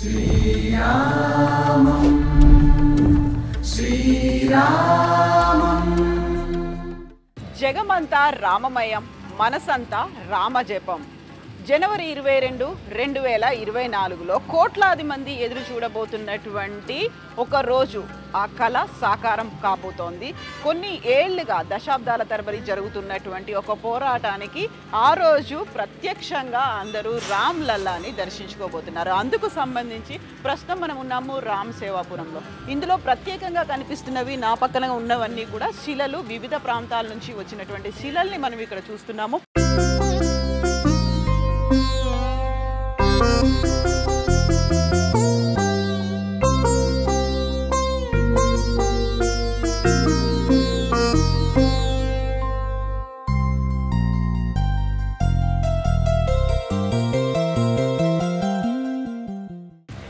శ్రీరామం శ్రీరామం జగమంతా రామమయం మనసంతా రామజపం. జనవరి 22, 2024లో కోట్లాది మంది ఎదురు చూడబోతున్నటువంటి ఒక రోజు ఆ కళ సాకారం కాబోతోంది. కొన్ని ఏళ్లుగా దశాబ్దాల తరబడి జరుగుతున్నటువంటి ఒక పోరాటానికి ఆ రోజు ప్రత్యక్షంగా అందరూ రామ్ లల్లాని దర్శించుకోబోతున్నారు. అందుకు సంబంధించి ప్రస్తుతం మనం ఉన్నాము రామ్ సేవాపురంలో. ఇందులో ప్రత్యేకంగా కనిపిస్తున్నవి నా పక్కన ఉన్నవన్నీ కూడా శిలలు, వివిధ ప్రాంతాల నుంచి వచ్చినటువంటి శిలల్ని మనం ఇక్కడ చూస్తున్నాము.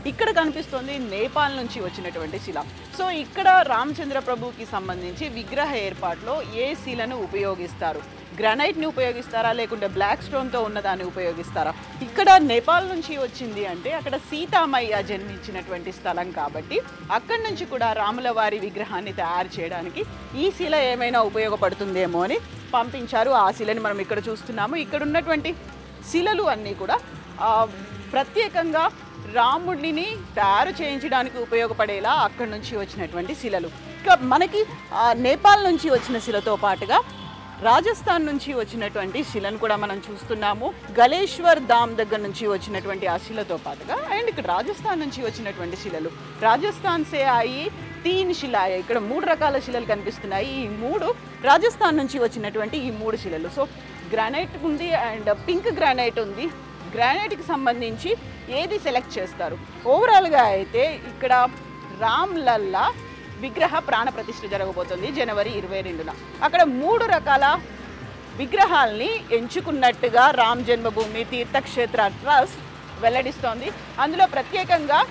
ఇక్కడ కనిపిస్తుంది నేపాల్ నుంచి వచ్చినటువంటి శిల. సో ఇక్కడ రామచంద్ర ప్రభుకి సంబంధించి విగ్రహ ఏర్పాటులో ఏ శిలను ఉపయోగిస్తారు? గ్రానైట్ని ఉపయోగిస్తారా, లేకుంటే బ్లాక్ స్టోన్తో ఉన్నదాన్ని ఉపయోగిస్తారా? ఇక్కడ నేపాల్ నుంచి వచ్చింది అంటే అక్కడ సీతామయ్య జన్మించినటువంటి స్థలం కాబట్టి అక్కడి నుంచి కూడా రాముల వారి విగ్రహాన్ని తయారు చేయడానికి ఈ శిల ఏమైనా ఉపయోగపడుతుందేమో అని పంపించారు. ఆ శిలని మనం ఇక్కడ చూస్తున్నాము. ఇక్కడ ఉన్నటువంటి శిలలు అన్నీ కూడా ప్రత్యేకంగా రాముడిని తయారు చేయించడానికి ఉపయోగపడేలా అక్కడి నుంచి వచ్చినటువంటి శిలలు. ఇంకా మనకి నేపాల్ నుంచి వచ్చిన శిలతో పాటుగా రాజస్థాన్ నుంచి వచ్చినటువంటి శిలను కూడా మనం చూస్తున్నాము. గలేశ్వర్ ధామ్ దగ్గర నుంచి వచ్చినటువంటి ఆ శిలతో పాటుగా అండ్ ఇక్కడ రాజస్థాన్ నుంచి వచ్చినటువంటి శిలలు. రాజస్థాన్ సే ఆయి 3 శిలాయ, ఇక్కడ 3 రకాల శిలలు కనిపిస్తున్నాయి. ఈ 3 రాజస్థాన్ నుంచి వచ్చినటువంటి ఈ 3 శిలలు. సో గ్రానైట్ ఉంది అండ్ పింక్ గ్రానైట్ ఉంది. గ్రానైట్కి సంబంధించి ఏది సెలెక్ట్ చేస్తారు? ఓవరాల్గా అయితే ఇక్కడ రామ్ లల్లా విగ్రహ ప్రాణ ప్రతిష్ఠ జరగబోతుంది జనవరి 22న. అక్కడ 3 రకాల విగ్రహాల్ని ఎంచుకున్నట్టుగా రామ్ జన్మభూమి తీర్థక్షేత్ర ట్రస్ట్ వెల్లడిస్తోంది. అందులో ప్రత్యేకంగా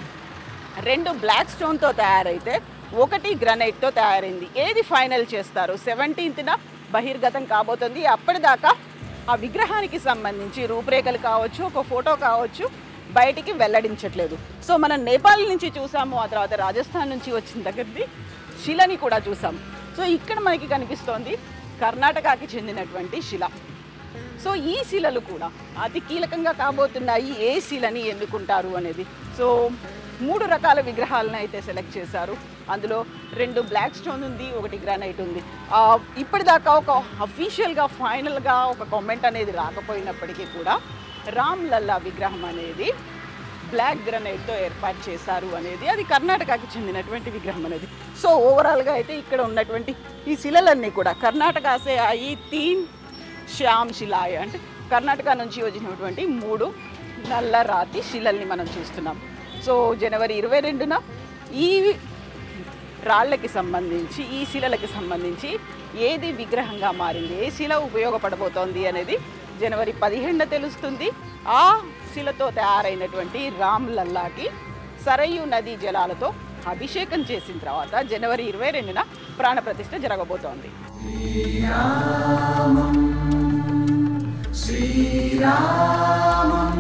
2 బ్లాక్ స్టోన్తో తయారైతే 1 గ్రానైట్తో తయారైంది. ఏది ఫైనల్ చేస్తారు? 17న బహిర్గతం కాబోతుంది. అప్పటిదాకా ఆ విగ్రహానికి సంబంధించి రూపురేఖలు కావచ్చు, ఒక ఫోటో కావచ్చు, బయటికి వెల్లడించట్లేదు. సో మనం నేపాల్ నుంచి చూసాము, ఆ తర్వాత రాజస్థాన్ నుంచి వచ్చిన దగ్గరది శిలని కూడా చూసాము. సో ఇక్కడ మనకి కనిపిస్తోంది కర్ణాటకకి చెందినటువంటి శిల. సో ఈ శిలలు కూడా అతి కీలకంగా కాబోతున్నాయి. ఏ శిలని ఎన్నుకుంటారు అనేది. సో 3 రకాల విగ్రహాలను అయితే సెలెక్ట్ చేశారు. అందులో 2 బ్లాక్ స్టోన్ ఉంది, 1 గ్రానైట్ ఉంది. ఇప్పటిదాకా ఒక అఫీషియల్గా ఫైనల్గా ఒక కామెంట్ అనేది రాకపోయినప్పటికీ కూడా రామ్ లల్లా విగ్రహం అనేది బ్లాక్ గ్రానైట్తో ఏర్పాటు చేశారు అనేది, అది కర్ణాటకకి చెందినటువంటి విగ్రహం అనేది. సో ఓవరాల్గా అయితే ఇక్కడ ఉన్నటువంటి ఈ శిలలన్నీ కూడా కర్ణాటక సే ఆయి 3 శ్యామ్ శిలాయ, అంటే కర్ణాటక నుంచి వచ్చినటువంటి 3 నల్ల రాతి శిలల్ని మనం చూస్తున్నాం. సో జనవరి 22న ఈ రాళ్ళకి సంబంధించి, ఈ శిలలకి సంబంధించి ఏది విగ్రహంగా మారింది, ఏ శిల ఉపయోగపడబోతోంది అనేది జనవరి 15న తెలుస్తుంది. ఆ శిలతో తయారైనటువంటి రామ్ లల్లాకి సరయూ నదీ జలాలతో అభిషేకం చేసిన తర్వాత జనవరి 22న ప్రాణప్రతిష్ఠ జరగబోతోంది. శ్రీరామం శ్రీరామం